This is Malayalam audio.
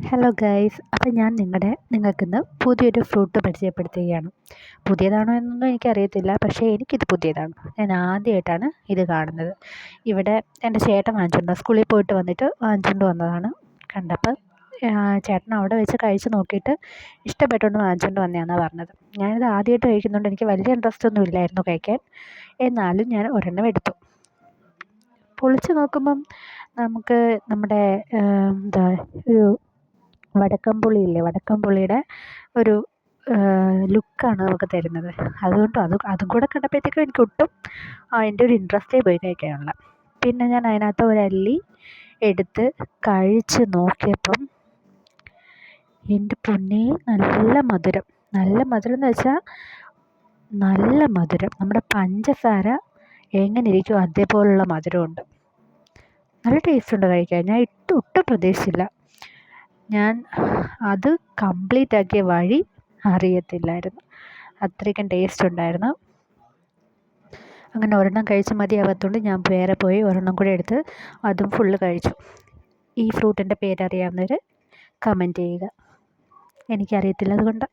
ഹലോ ഗൈസ്, അപ്പം ഞാൻ നിങ്ങൾക്കിന്ന് പുതിയൊരു ഫ്രൂട്ട് പരിചയപ്പെടുത്തുകയാണ്. പുതിയതാണോ എന്നൊന്നും എനിക്കറിയത്തില്ല, പക്ഷേ എനിക്കിത് പുതിയതാണ്. ഞാൻ ആദ്യമായിട്ടാണ് ഇത് കാണുന്നത്. ഇവിടെ എൻ്റെ ചേട്ടൻ വാങ്ങിച്ചുകൊണ്ട് സ്കൂളിൽ പോയിട്ട് വന്നിട്ട് വാങ്ങിച്ചുകൊണ്ട് വന്നതാണ്. കണ്ടപ്പോൾ ചേട്ടൻ അവിടെ വെച്ച് കഴിച്ച് നോക്കിയിട്ട് ഇഷ്ടപ്പെട്ടുകൊണ്ട് വാങ്ങിച്ചുകൊണ്ട് വന്നതാണെന്നാണ് പറഞ്ഞത്. ഞാനിത് ആദ്യമായിട്ട് കഴിക്കുന്നുണ്ട്. എനിക്ക് വലിയ ഇൻട്രസ്റ്റ് ഒന്നും ഇല്ലായിരുന്നു കഴിക്കാൻ. എന്നാലും ഞാൻ ഒരെണ്ണം എടുത്തു. പൊളിച്ച് നോക്കുമ്പം നമുക്ക് നമ്മുടെ ഒരു വടക്കംപുളിയുടെ ഒരു ലുക്കാണ് നമുക്ക് തരുന്നത്. അതുകൊണ്ട് അതും കൂടെ കണ്ടപ്പോഴത്തേക്കും എനിക്കൊട്ടും അതിൻ്റെ ഒരു ഇൻട്രസ്റ്റേ പോയി കഴിക്കാനുള്ള. പിന്നെ ഞാൻ അതിനകത്ത് ഒരല്ലി എടുത്ത് കഴിച്ച് നോക്കിയപ്പം എൻ്റെ പൊന്നേ, നല്ല മധുരം എന്ന് വെച്ചാൽ നല്ല മധുരം. നമ്മുടെ പഞ്ചസാര എങ്ങനെ ഇരിക്കും അതേപോലുള്ള മധുരമുണ്ട്. നല്ല ടേസ്റ്റുണ്ട് കഴിക്കാൻ. ഞാൻ ഒട്ടും പ്രതീക്ഷിച്ചില്ല. ഞാൻ അത് കംപ്ലീറ്റ് ആക്കിയ വഴി അറിയത്തില്ലായിരുന്നു. അത്രയ്ക്കും ടേസ്റ്റ് ഉണ്ടായിരുന്നു. അങ്ങനെ ഒരെണ്ണം കഴിച്ച് മതിയാവാത്തതുകൊണ്ട് ഞാൻ വേറെ പോയി ഒരെണ്ണം കൂടി എടുത്ത് അതും ഫുള്ള് കഴിച്ചു. ഈ ഫ്രൂട്ടിൻ്റെ പേരറിയാവുന്നവർ കമൻറ്റ് ചെയ്യുക. എനിക്കറിയത്തില്ല, അതുകൊണ്ട്.